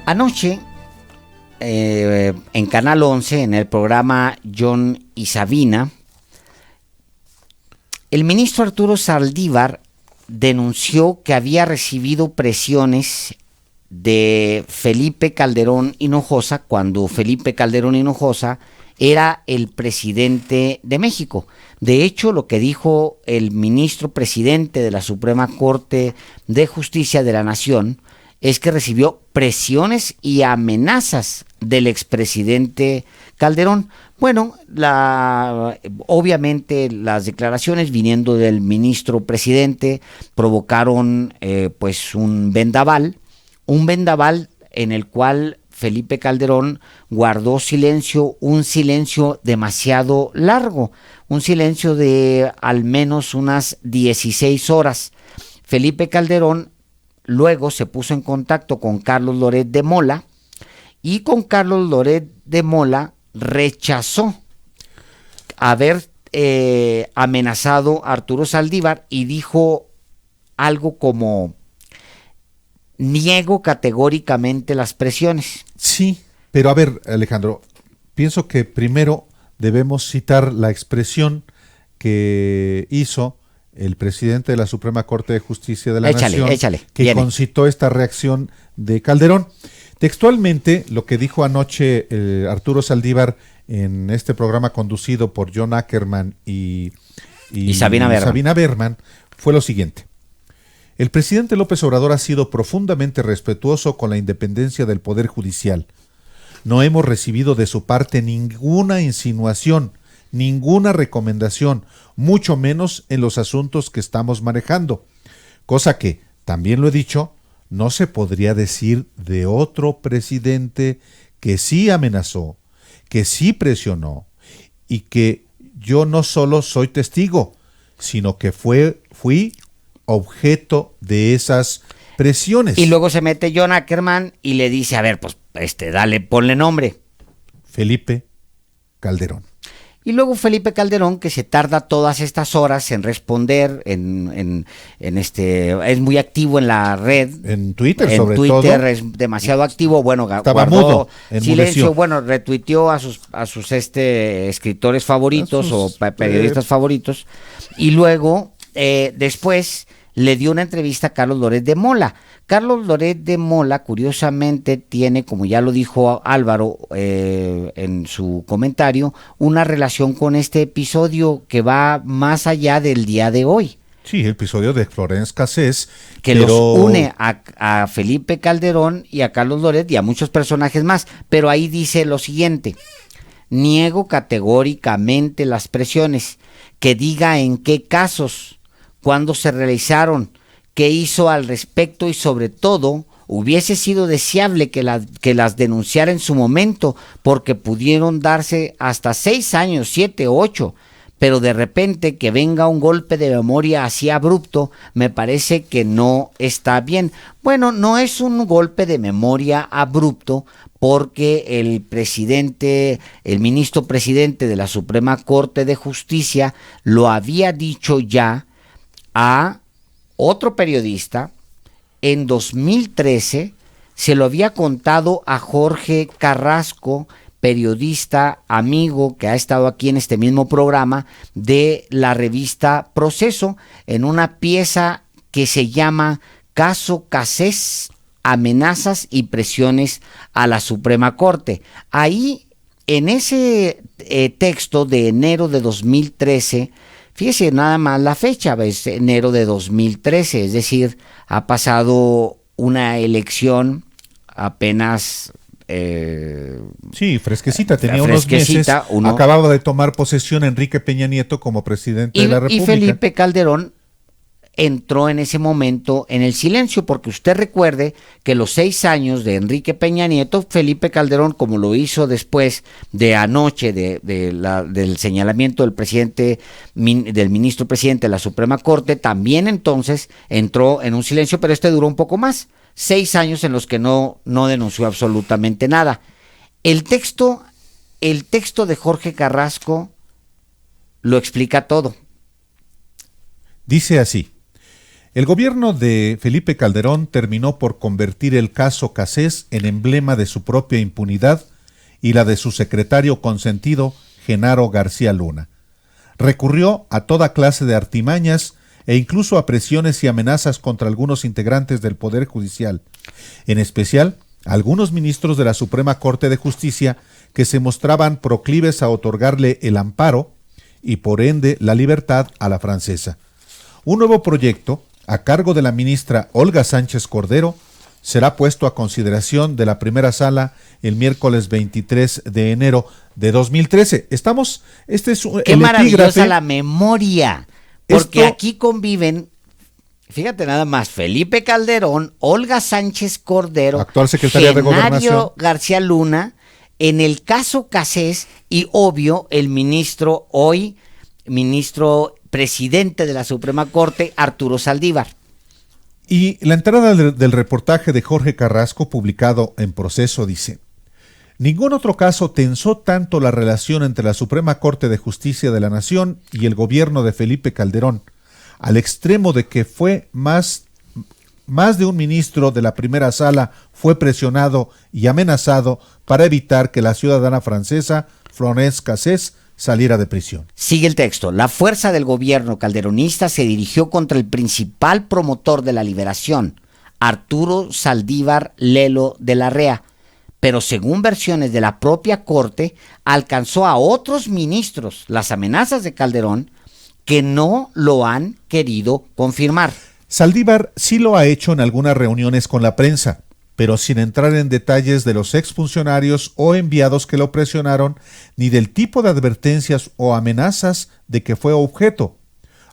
Anoche, en Canal 11, en el programa John y Sabina, el ministro Arturo Saldívar denunció que había recibido presiones de Felipe Calderón Hinojosa cuando Felipe Calderón Hinojosa era el presidente de México. De hecho, lo que dijo el ministro presidente de la Suprema Corte de Justicia de la Nación es que recibió presiones y amenazas del expresidente Calderón. Bueno, obviamente las declaraciones viniendo del ministro presidente provocaron pues un vendaval en el cual Felipe Calderón guardó silencio, un silencio demasiado largo, un silencio de al menos unas 16 horas. Felipe Calderón luego se puso en contacto con Carlos Loret de Mola y con Carlos Loret de Mola rechazó haber amenazado a Arturo Saldívar y dijo algo como: niego categóricamente las presiones. Sí, pero a ver, Alejandro, pienso que primero debemos citar la expresión que hizo el presidente de la Suprema Corte de Justicia de la Nación, que viene. concitó esta reacción de Calderón. Textualmente, lo que dijo anoche Arturo Saldívar en este programa conducido por John Ackerman y Sabina Berman fue lo siguiente: el presidente López Obrador ha sido profundamente respetuoso con la independencia del Poder Judicial. No hemos recibido de su parte ninguna insinuación, ninguna recomendación, mucho menos en los asuntos que estamos manejando. Cosa que, también lo he dicho, no se podría decir de otro presidente que sí amenazó, que sí presionó, y que yo no solo soy testigo, sino que fui objeto de esas presiones. Y luego se mete John Ackerman y le dice: a ver, pues dale, ponle nombre. Felipe Calderón. Y luego Felipe Calderón, que se tarda todas estas horas en responder, es muy activo en la red. En Twitter, sobre todo. En Twitter es demasiado activo. Bueno, estaba mudo, silencio. Bueno, retuiteó a sus escritores favoritos o periodistas favoritos. Y luego, después, le dio una entrevista a Carlos Loret de Mola. Carlos Loret de Mola, curiosamente, tiene, como ya lo dijo Álvaro en su comentario, una relación con este episodio que va más allá del día de hoy. Sí, el episodio de Florence Cassés. Que los une a Felipe Calderón y a Carlos Loret y a muchos personajes más. Pero ahí dice lo siguiente: niego categóricamente las presiones, que diga en qué casos, cuándo se realizaron, qué hizo al respecto y sobre todo hubiese sido deseable que las denunciara en su momento, porque pudieron darse hasta 6 años, 7, 8, pero de repente que venga un golpe de memoria así abrupto, me parece que no está bien. Bueno, no es un golpe de memoria abrupto, porque el ministro presidente de la Suprema Corte de Justicia lo había dicho ya a otro periodista en 2013, se lo había contado a Jorge Carrasco, periodista amigo que ha estado aquí en este mismo programa de la revista Proceso, en una pieza que se llama Caso Cassés, amenazas y presiones a la Suprema Corte. Ahí, en ese texto de enero de 2013, fíjese nada más la fecha, es enero de 2013, es decir, ha pasado una elección apenas... sí, fresquecita, tenía unos meses, acababa de tomar posesión Enrique Peña Nieto como presidente de la República. Y Felipe Calderón entró en ese momento en el silencio, porque usted recuerde que los 6 años de Enrique Peña Nieto, Felipe Calderón, como lo hizo después de anoche del señalamiento del ministro presidente de la Suprema Corte, también entonces entró en un silencio, pero duró un poco más, 6 años en los que no denunció absolutamente nada. El texto de Jorge Carrasco lo explica todo. Dice así: El gobierno de Felipe Calderón terminó por convertir el caso Cassés en emblema de su propia impunidad y la de su secretario consentido, Genaro García Luna. Recurrió a toda clase de artimañas e incluso a presiones y amenazas contra algunos integrantes del Poder Judicial, en especial algunos ministros de la Suprema Corte de Justicia que se mostraban proclives a otorgarle el amparo y por ende la libertad a la francesa. Un nuevo proyecto, a cargo de la ministra Olga Sánchez Cordero, será puesto a consideración de la primera sala el miércoles 23 de enero de 2013. Este es ¡Qué el maravillosa epígrafe. la memoria! Porque Esto- aquí conviven, fíjate nada más, Felipe Calderón, Olga Sánchez Cordero, Actual secretaria de Gobernación. Genaro García Luna, en el caso Cassés y obvio el ministro presidente de la Suprema Corte, Arturo Saldívar. Y la entrada del reportaje de Jorge Carrasco, publicado en Proceso, dice: ningún otro caso tensó tanto la relación entre la Suprema Corte de Justicia de la Nación y el gobierno de Felipe Calderón, al extremo de que fue más de un ministro de la primera sala fue presionado y amenazado para evitar que la ciudadana francesa Florence Cassés saliera de prisión. Sigue el texto. La fuerza del gobierno calderonista se dirigió contra el principal promotor de la liberación, Arturo Saldívar Lelo de la Rea, pero según versiones de la propia Corte, alcanzó a otros ministros las amenazas de Calderón que no lo han querido confirmar. Saldívar sí lo ha hecho en algunas reuniones con la prensa, pero sin entrar en detalles de los exfuncionarios o enviados que lo presionaron, ni del tipo de advertencias o amenazas de que fue objeto,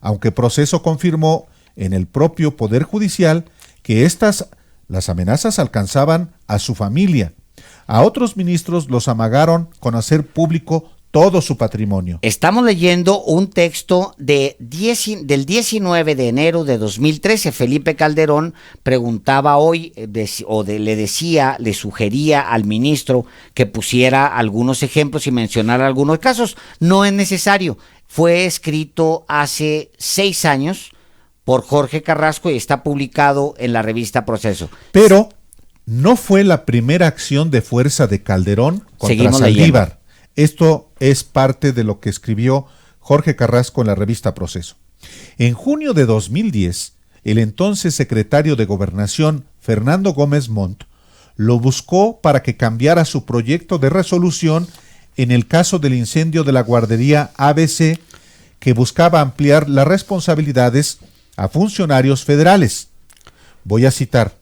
aunque Proceso confirmó en el propio Poder Judicial que las amenazas alcanzaban a su familia. A otros ministros los amagaron con hacer público todo su patrimonio. Estamos leyendo un texto del 19 de enero de 2013. Felipe Calderón preguntaba hoy, le sugería al ministro que pusiera algunos ejemplos y mencionara algunos casos. No es necesario. Fue escrito hace 6 años por Jorge Carrasco y está publicado en la revista Proceso. Pero no fue la primera acción de fuerza de Calderón contra Seguimos Saldívar. leyendo. Esto es parte de lo que escribió Jorge Carrasco en la revista Proceso. En junio de 2010, el entonces secretario de Gobernación, Fernando Gómez Montt, lo buscó para que cambiara su proyecto de resolución en el caso del incendio de la guardería ABC, que buscaba ampliar las responsabilidades a funcionarios federales. Voy a citar: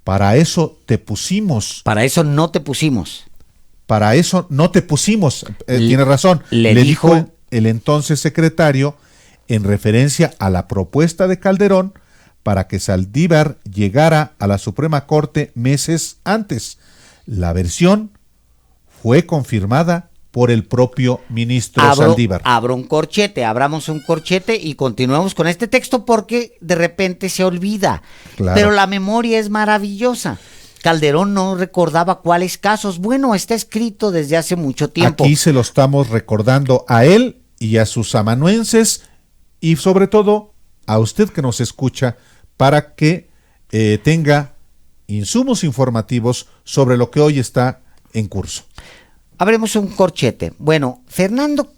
para eso te pusimos. Para eso no te pusimos. Para eso no te pusimos. Tiene razón. Le dijo el entonces secretario en referencia a la propuesta de Calderón para que Saldívar llegara a la Suprema Corte meses antes. La versión fue confirmada por el propio ministro Saldívar. Abramos un corchete y continuemos con este texto porque de repente se olvida. Claro. Pero la memoria es maravillosa. Calderón no recordaba cuáles casos. Bueno, está escrito desde hace mucho tiempo. Aquí se lo estamos recordando a él y a sus amanuenses y sobre todo a usted que nos escucha para que tenga insumos informativos sobre lo que hoy está en curso. Abremos un corchete. Bueno, Fernando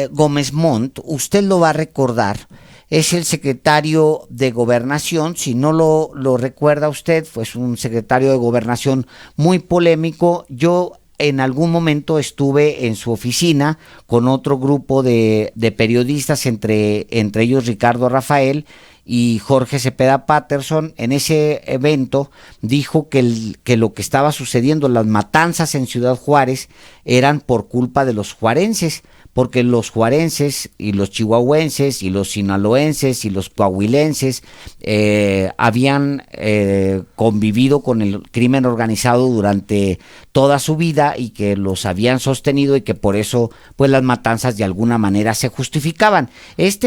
Gómez Montt, usted lo va a recordar, es el secretario de Gobernación. Si no lo recuerda usted, pues un secretario de Gobernación muy polémico. Yo en algún momento estuve en su oficina con otro grupo de periodistas, entre ellos Ricardo Rafael y Jorge Cepeda Patterson. En ese evento dijo que lo que estaba sucediendo, las matanzas en Ciudad Juárez, eran por culpa de los juarenses, porque los juarenses y los chihuahuenses y los sinaloenses y los coahuilenses habían convivido con el crimen organizado durante toda su vida y que los habían sostenido y que por eso pues las matanzas de alguna manera se justificaban.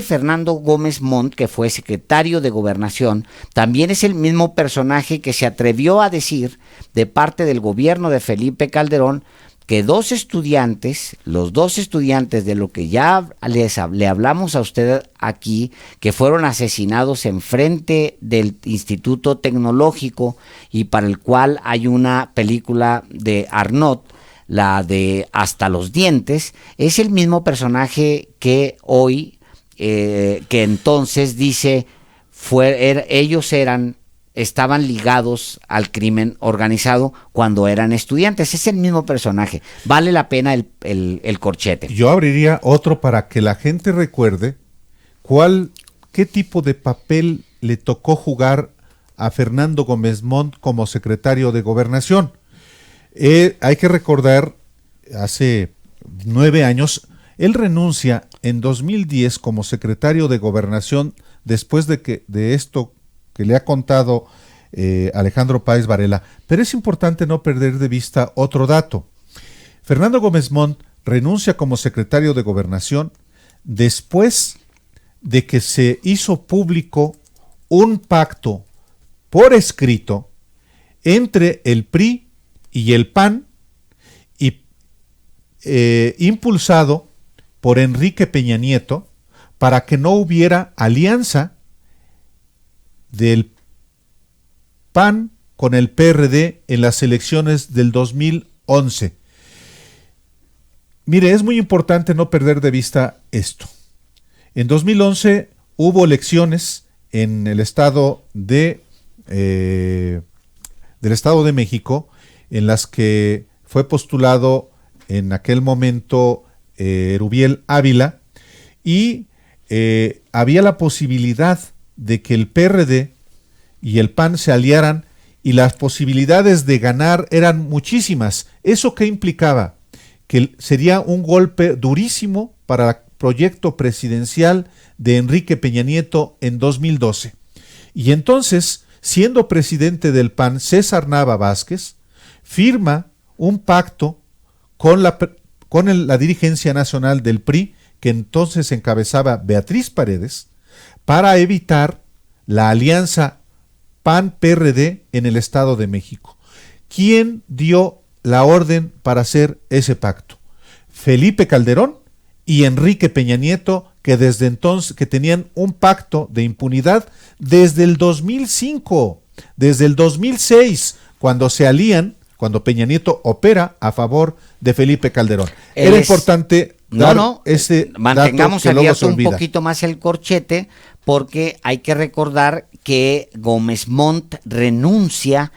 Fernando Gómez Montt, que fue secretario de Gobernación, también es el mismo personaje que se atrevió a decir de parte del gobierno de Felipe Calderón que los dos estudiantes de lo que ya le hablamos a usted aquí, que fueron asesinados enfrente del Instituto Tecnológico y para el cual hay una película de Arnaud, la de Hasta los dientes, es el mismo personaje que hoy, que entonces dice, ellos estaban ligados al crimen organizado cuando eran estudiantes. Es el mismo personaje. Vale la pena el corchete. Yo abriría otro para que la gente recuerde qué tipo de papel le tocó jugar a Fernando Gómez Montt como secretario de Gobernación. Hay que recordar, hace 9 años, él renuncia en 2010 como secretario de Gobernación después de esto que le ha contado Alejandro Páez Varela, pero es importante no perder de vista otro dato. Fernando Gómez Montt renuncia como secretario de Gobernación después de que se hizo público un pacto por escrito entre el PRI y el PAN, y impulsado por Enrique Peña Nieto, para que no hubiera alianza del PAN con el PRD en las elecciones del 2011. Mire, es muy importante no perder de vista esto. En 2011 hubo elecciones en el estado del Estado de México, en las que fue postulado en aquel momento Erubiel Ávila, y había la posibilidad de que el PRD y el PAN se aliaran, y las posibilidades de ganar eran muchísimas. ¿Eso qué implicaba? Que sería un golpe durísimo para el proyecto presidencial de Enrique Peña Nieto en 2012. Y entonces, siendo presidente del PAN, César Nava Vázquez firma un pacto con la dirigencia nacional del PRI, que entonces encabezaba Beatriz Paredes, para evitar la alianza PAN-PRD en el Estado de México. ¿Quién dio la orden para hacer ese pacto? Felipe Calderón y Enrique Peña Nieto, que desde entonces que tenían un pacto de impunidad desde el 2005, desde el 2006, cuando se alían, cuando Peña Nieto opera a favor de Felipe Calderón. Era importante mantengamos abierto un poquito más el corchete, porque hay que recordar que Gómez Montt renuncia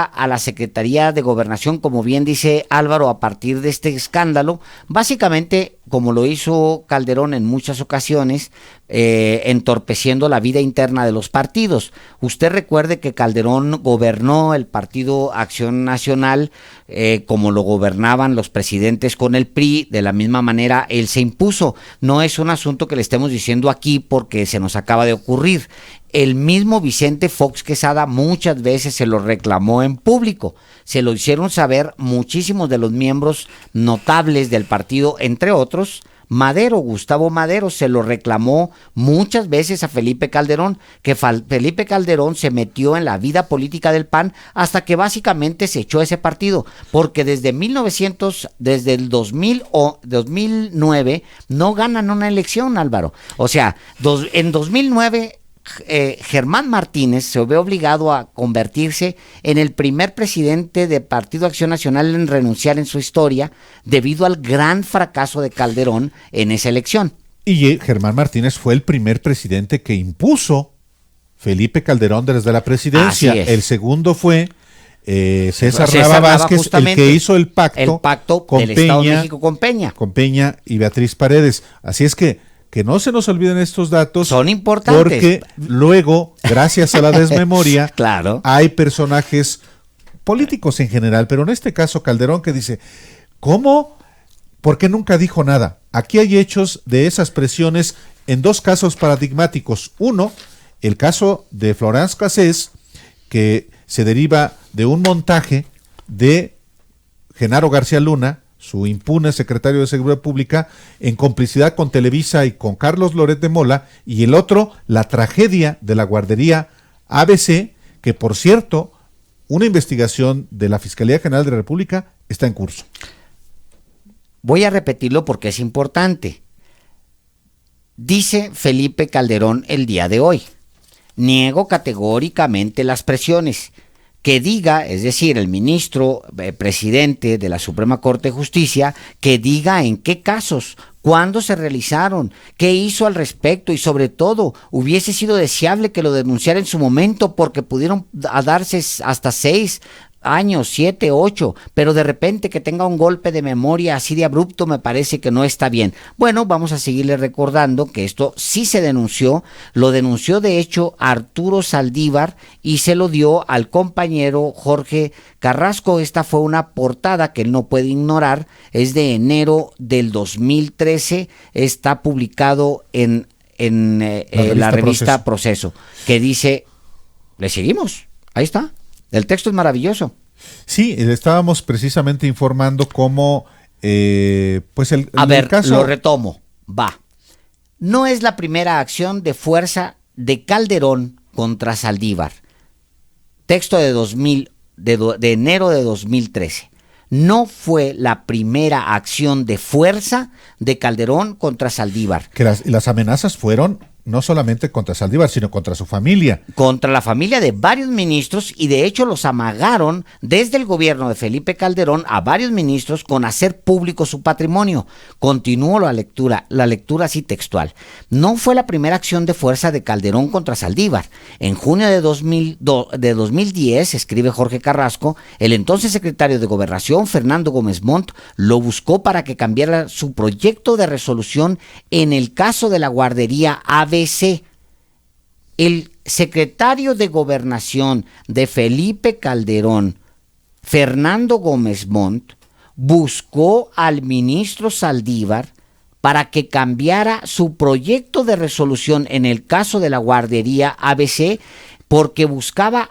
a la Secretaría de Gobernación, como bien dice Álvaro, a partir de este escándalo, básicamente como lo hizo Calderón en muchas ocasiones, entorpeciendo la vida interna de los partidos. Usted recuerde que Calderón gobernó el Partido Acción Nacional como lo gobernaban los presidentes con el PRI, de la misma manera él se impuso. No es un asunto que le estemos diciendo aquí porque se nos acaba de ocurrir. El mismo Vicente Fox Quesada muchas veces se lo reclamó en público, se lo hicieron saber muchísimos de los miembros notables del partido, entre otros Gustavo Madero, se lo reclamó muchas veces a Felipe Calderón, que Felipe Calderón se metió en la vida política del PAN hasta que básicamente se echó ese partido, porque desde el 2009 no ganan una elección, Álvaro. O sea, en 2009 Germán Martínez se ve obligado a convertirse en el primer presidente de Partido Acción Nacional en renunciar en su historia debido al gran fracaso de Calderón en esa elección. Y Germán Martínez fue el primer presidente que impuso Felipe Calderón desde la presidencia. El segundo fue César Nava Vázquez, el que hizo el pacto con del Estado de México con Peña y Beatriz Paredes. Así es que no se nos olviden estos datos. Son importantes. Porque luego, gracias a la desmemoria, claro, hay personajes políticos en general, pero en este caso Calderón, que dice, ¿cómo? ¿Por qué nunca dijo nada? Aquí hay hechos de esas presiones en dos casos paradigmáticos. Uno, el caso de Florence Cassés, que se deriva de un montaje de Genaro García Luna, su impune secretario de Seguridad Pública, en complicidad con Televisa y con Carlos Loret de Mola, y el otro, la tragedia de la guardería ABC, que por cierto, una investigación de la Fiscalía General de la República está en curso. Voy a repetirlo porque es importante. Dice Felipe Calderón el día de hoy: niego categóricamente las presiones. Que diga, es decir, el ministro presidente de la Suprema Corte de Justicia, que diga en qué casos, cuándo se realizaron, qué hizo al respecto, y sobre todo, hubiese sido deseable que lo denunciara en su momento, porque pudieron darse hasta 6 años, 7, 8, pero de repente que tenga un golpe de memoria así de abrupto me parece que no está bien. Bueno, vamos a seguirle recordando que esto sí se denunció, lo denunció de hecho Arturo Saldívar y se lo dio al compañero Jorge Carrasco. Esta fue una portada que él no puede ignorar, es de enero del 2013, está publicado en la revista Proceso, que dice, le seguimos, ahí está. El texto es maravilloso. Sí, le estábamos precisamente informando cómo, pues el caso... lo retomo, va. No es la primera acción de fuerza de Calderón contra Saldívar. Texto de enero de 2013. No fue la primera acción de fuerza de Calderón contra Saldívar. Que las amenazas fueron no solamente contra Saldívar, sino contra su familia. Contra la familia de varios ministros, y de hecho los amagaron desde el gobierno de Felipe Calderón a varios ministros con hacer público su patrimonio. Continúo la lectura así textual. No fue la primera acción de fuerza de Calderón contra Saldívar. En junio de 2010, escribe Jorge Carrasco, el entonces secretario de Gobernación, Fernando Gómez Montt, lo buscó para que cambiara su proyecto de resolución en el caso de la guardería ABC. El secretario de Gobernación de Felipe Calderón, Fernando Gómez Montt, buscó al ministro Saldívar para que cambiara su proyecto de resolución en el caso de la guardería ABC, porque buscaba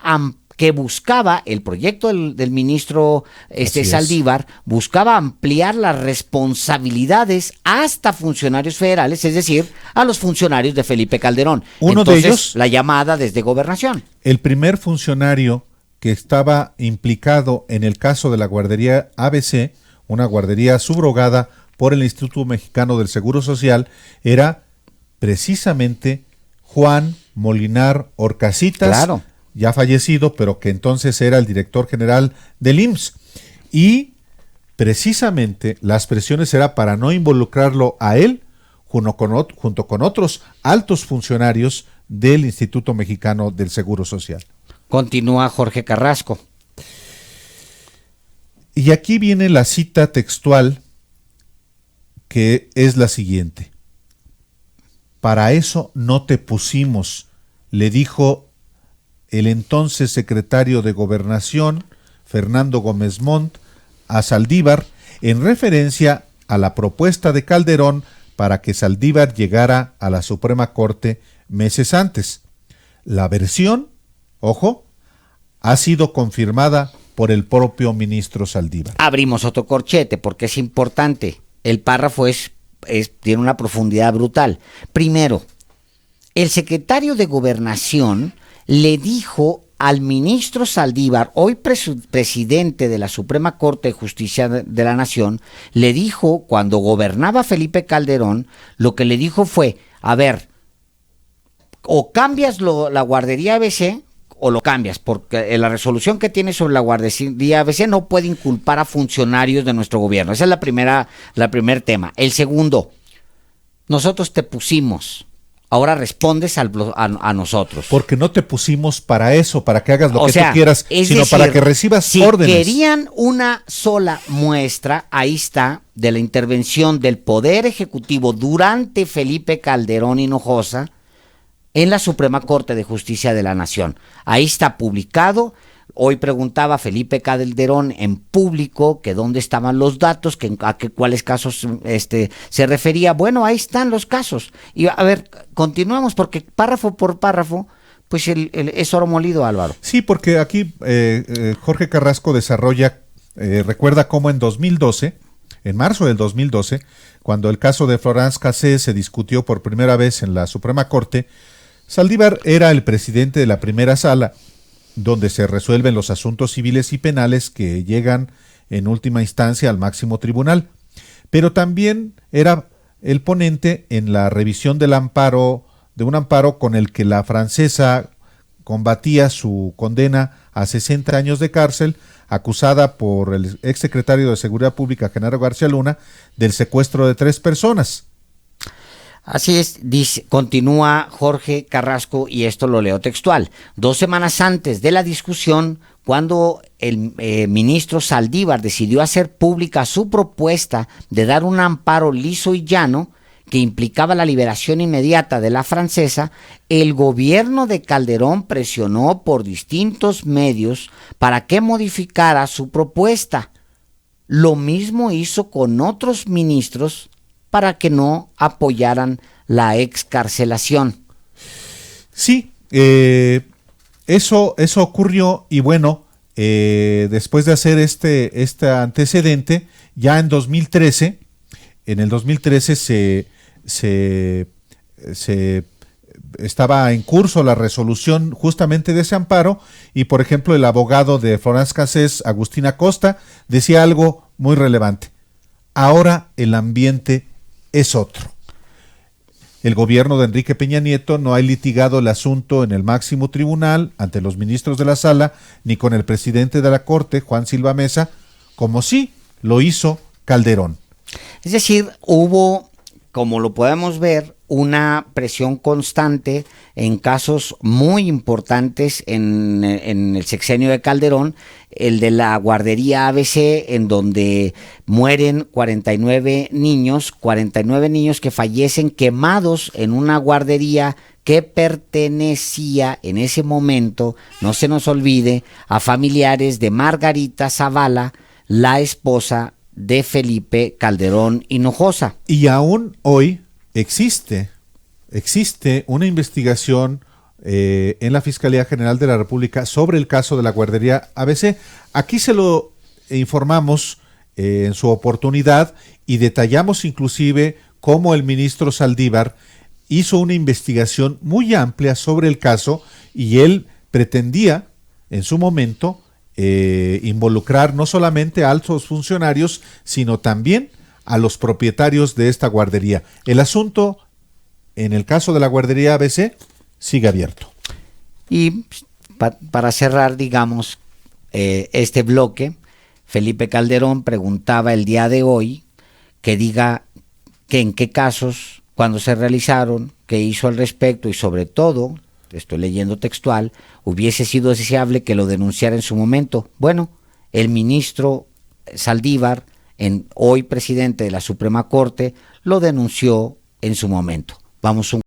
el proyecto del ministro Saldívar, buscaba ampliar las responsabilidades hasta funcionarios federales, es decir, a los funcionarios de Felipe Calderón. Entonces, de ellos, la llamada desde Gobernación. El primer funcionario que estaba implicado en el caso de la guardería ABC, una guardería subrogada por el Instituto Mexicano del Seguro Social, era precisamente Juan Molinar Orcasitas, claro, ya fallecido, pero que entonces era el director general del IMSS. Y precisamente las presiones era para no involucrarlo a él junto con otros altos funcionarios del Instituto Mexicano del Seguro Social. Continúa Jorge Carrasco. Y aquí viene la cita textual, que es la siguiente. Para eso no te pusimos, le dijo el entonces secretario de Gobernación, Fernando Gómez Montt, a Saldívar, en referencia a la propuesta de Calderón para que Saldívar llegara a la Suprema Corte meses antes. La versión, ojo, ha sido confirmada por el propio ministro Saldívar. Abrimos otro corchete porque es importante. El párrafo tiene una profundidad brutal. Primero, el secretario de Gobernación le dijo al ministro Saldívar, hoy presidente de la Suprema Corte de Justicia de la Nación, le dijo, cuando gobernaba Felipe Calderón, lo que le dijo fue, a ver, o cambias la guardería ABC o lo cambias, porque la resolución que tiene sobre la guardería ABC no puede inculpar a funcionarios de nuestro gobierno. Ese es la primer tema. El segundo, nosotros te pusimos. Ahora respondes a nosotros. Porque no te pusimos para eso, para que hagas lo que tú quieras, sino decir, para que recibas órdenes. Si querían una sola muestra, ahí está, de la intervención del Poder Ejecutivo durante Felipe Calderón Hinojosa en la Suprema Corte de Justicia de la Nación. Ahí está publicado. Hoy preguntaba Felipe Calderón en público que dónde estaban los datos, cuáles casos se refería. Bueno, ahí están los casos. Y a ver, continuamos porque párrafo por párrafo, pues es oro molido, Álvaro. Sí, porque aquí Jorge Carrasco desarrolla, recuerda cómo en 2012, en marzo del 2012, cuando el caso de Florence Cassés se discutió por primera vez en la Suprema Corte, Saldívar era el presidente de la primera sala, donde se resuelven los asuntos civiles y penales que llegan en última instancia al máximo tribunal. pero también era el ponente en la revisión del amparo, de un amparo con el que la francesa combatía su condena a 60 años de cárcel, acusada por el exsecretario de Seguridad Pública, Genaro García Luna, del secuestro de 3 personas. Así es, dice, continúa Jorge Carrasco, y esto lo leo textual. 2 semanas antes de la discusión, cuando el ministro Saldívar decidió hacer pública su propuesta de dar un amparo liso y llano que implicaba la liberación inmediata de la francesa, el gobierno de Calderón presionó por distintos medios para que modificara su propuesta. Lo mismo hizo con otros ministros para que no apoyaran la excarcelación. Sí, eso ocurrió, y bueno, después de hacer este antecedente, ya en 2013, en el 2013 se estaba en curso la resolución justamente de ese amparo, y por ejemplo el abogado de Florence Cassés, Agustín Acosta, decía algo muy relevante: ahora el ambiente es otro. El gobierno de Enrique Peña Nieto no ha litigado el asunto en el máximo tribunal ante los ministros de la sala, ni con el presidente de la Corte, Juan Silva Mesa, como sí lo hizo Calderón. Es decir, hubo, como lo podemos ver, una presión constante en casos muy importantes en el sexenio de Calderón, el de la guardería ABC, en donde mueren 49 niños que fallecen quemados en una guardería que pertenecía en ese momento, no se nos olvide, a familiares de Margarita Zavala, la esposa de Felipe Calderón Hinojosa. Y aún hoy existe una investigación en la Fiscalía General de la República sobre el caso de la guardería ABC. Aquí se lo informamos en su oportunidad, y detallamos inclusive cómo el ministro Saldívar hizo una investigación muy amplia sobre el caso, y él pretendía en su momento involucrar no solamente a altos funcionarios, sino también a los propietarios de esta guardería. El asunto, en el caso de la guardería ABC, sigue abierto. Y para cerrar, digamos, este bloque, Felipe Calderón preguntaba el día de hoy que diga que en qué casos, cuándo se realizaron, qué hizo al respecto, y sobre todo, estoy leyendo textual, hubiese sido deseable que lo denunciara en su momento. Bueno, el ministro Saldívar, hoy presidente de la Suprema Corte, lo denunció en su momento. Vamos un